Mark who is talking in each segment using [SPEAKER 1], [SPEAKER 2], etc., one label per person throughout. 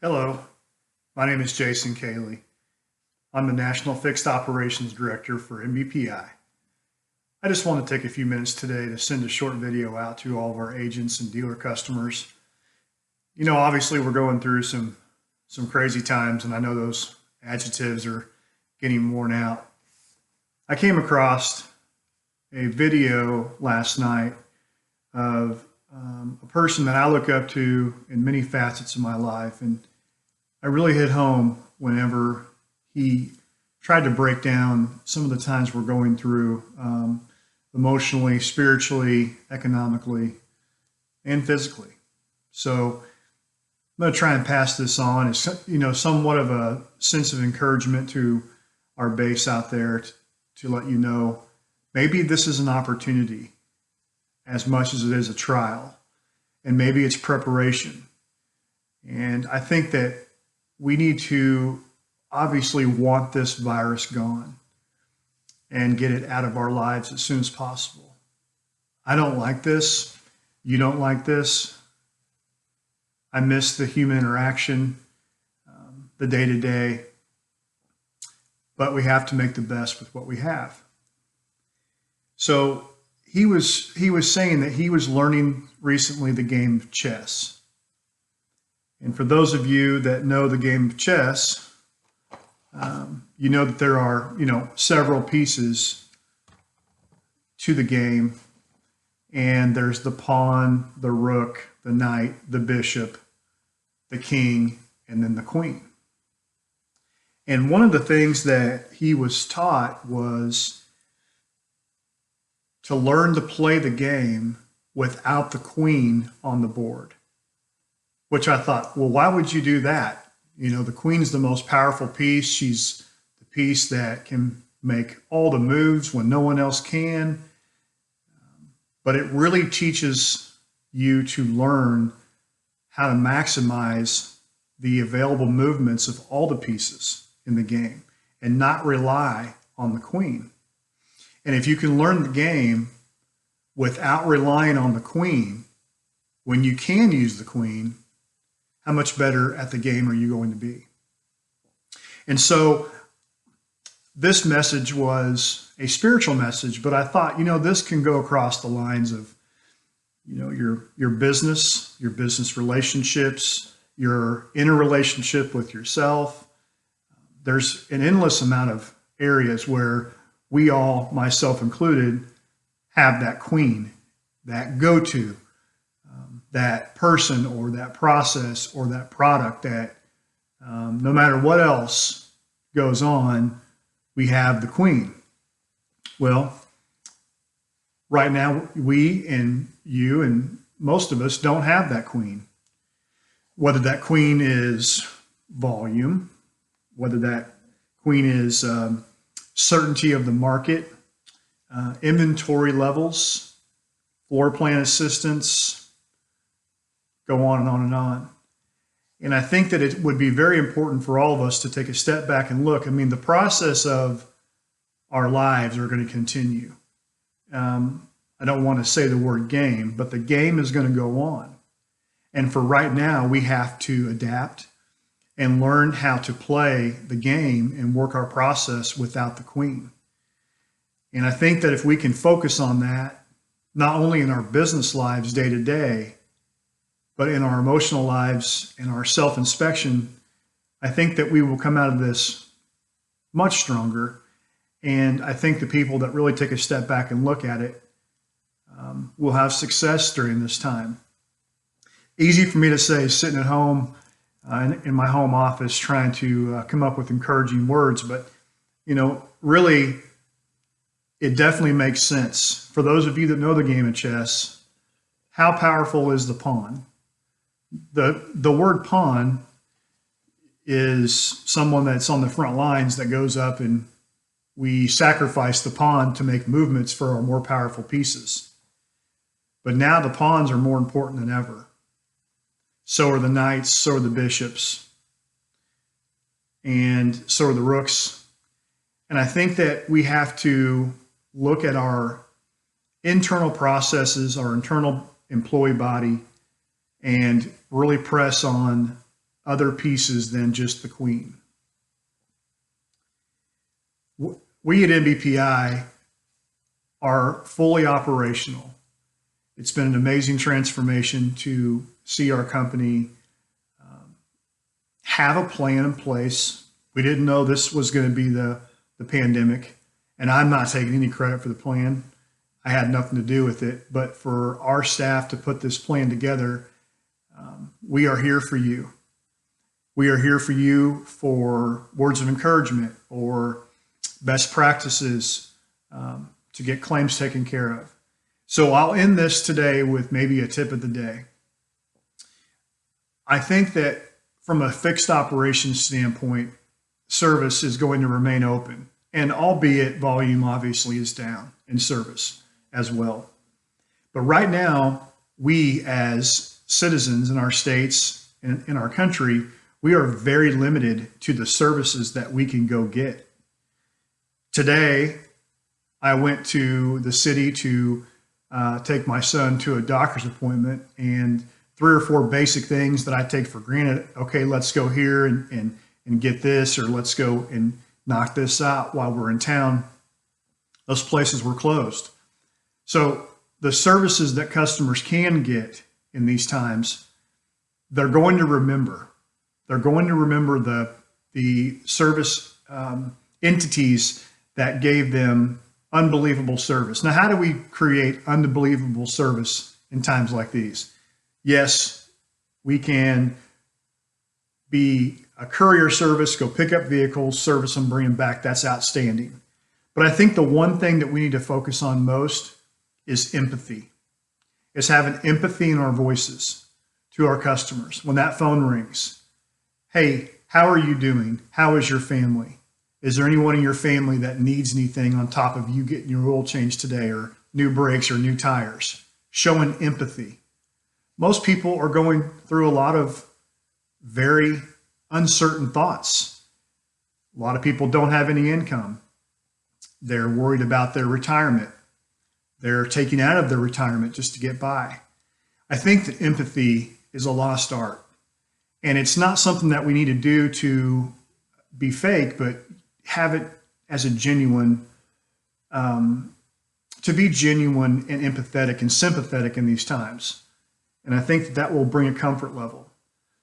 [SPEAKER 1] Hello, my name is Jason Caley. I'm the National Fixed Operations Director for MBPI. I just want to take a few minutes today to send a short video out to all of our agents and dealer customers. You know, obviously we're going through some crazy times, and I know those adjectives are getting worn out. I came across a video last night of a person that I look up to in many facets of my life, and I really hit home whenever he tried to break down some of the times we're going through emotionally, spiritually, economically, and physically. So I'm going to try and pass this on as, somewhat of a sense of encouragement to our base out there to let you know maybe this is an opportunity as much as it is a trial, and maybe it's preparation. And I think that we need to obviously want this virus gone and get it out of our lives as soon as possible. I don't like this. You don't like this. I miss the human interaction, the day-to-day, but we have to make the best with what we have. So he was saying that he was learning recently the game of chess. And for those of you that know the game of chess, you know that there are, several pieces to the game. And there's the pawn, the rook, the knight, the bishop, the king, and then the queen. And one of the things that he was taught was to learn to play the game without the queen on the board, which I thought, well, why would you do that? The queen's the most powerful piece. She's the piece that can make all the moves when no one else can. But it really teaches you to learn how to maximize the available movements of all the pieces in the game and not rely on the queen. And if you can learn the game without relying on the queen, when you can use the queen, how much better at the game are you going to be? And so this message was a spiritual message, but I thought, this can go across the lines of, your business relationships, your interrelationship with yourself. There's an endless amount of areas where we all, myself included, have that queen, that go-to, that person or that process or that product that no matter what else goes on, we have the queen. Well, right now, we and you and most of us don't have that queen. Whether that queen is volume, whether that queen is certainty of the market, inventory levels, floor plan assistance, go on and on and on. And I think that it would be very important for all of us to take a step back and look. The process of our lives are going to continue. I don't want to say the word game, but the game is going to go on. And for right now, we have to adapt and learn how to play the game and work our process without the queen. And I think that if we can focus on that, not only in our business lives day to day, but in our emotional lives and our self-inspection, I think that we will come out of this much stronger. And I think the people that really take a step back and look at it will have success during this time. Easy for me to say sitting at home in my home office trying to come up with encouraging words, but really it definitely makes sense. For those of you that know the game of chess, how powerful is the pawn? The word pawn is someone that's on the front lines that goes up, and we sacrifice the pawn to make movements for our more powerful pieces. But now the pawns are more important than ever. So are the knights, so are the bishops, and so are the rooks. And I think that we have to look at our internal processes, our internal employee body, and really press on other pieces than just the queen. We at MBPI are fully operational. It's been an amazing transformation to see our company have a plan in place. We didn't know this was going to be the pandemic, and I'm not taking any credit for the plan. I had nothing to do with it, but for our staff to put this plan together, we are here for you. We are here for you for words of encouragement or best practices to get claims taken care of. So I'll end this today with maybe a tip of the day. I think that from a fixed operations standpoint, service is going to remain open, and albeit volume obviously is down in service as well. But right now, we as citizens in our states and in our country, we are very limited to the services that we can go get. Today, I went to the city to take my son to a doctor's appointment, and 3 or 4 basic things that I take for granted. Okay, let's go here and get this, or let's go and knock this out while we're in town. Those places were closed. So the services that customers can get in these times, they're going to remember. They're going to remember the service entities that gave them unbelievable service. Now, how do we create unbelievable service in times like these? Yes, we can be a courier service, go pick up vehicles, service them, bring them back. That's outstanding. But I think the one thing that we need to focus on most is empathy. It's having empathy in our voices to our customers. When that phone rings, hey, how are you doing? How is your family? Is there anyone in your family that needs anything on top of you getting your oil changed today, or new brakes or new tires? Showing empathy. Most people are going through a lot of very uncertain thoughts. A lot of people don't have any income. They're worried about their retirement. They're taking out of their retirement just to get by. I think that empathy is a lost art. And it's not something that we need to do to be fake, but have it as a genuine, to be genuine and empathetic and sympathetic in these times. And I think that will bring a comfort level.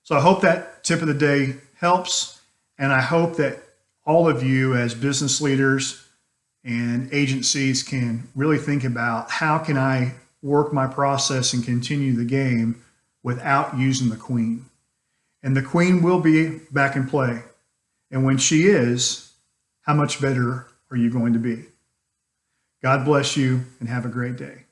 [SPEAKER 1] So I hope that tip of the day helps. And I hope that all of you as business leaders and agencies can really think about, how can I work my process and continue the game without using the queen? And the queen will be back in play. And when she is, how much better are you going to be? God bless you and have a great day.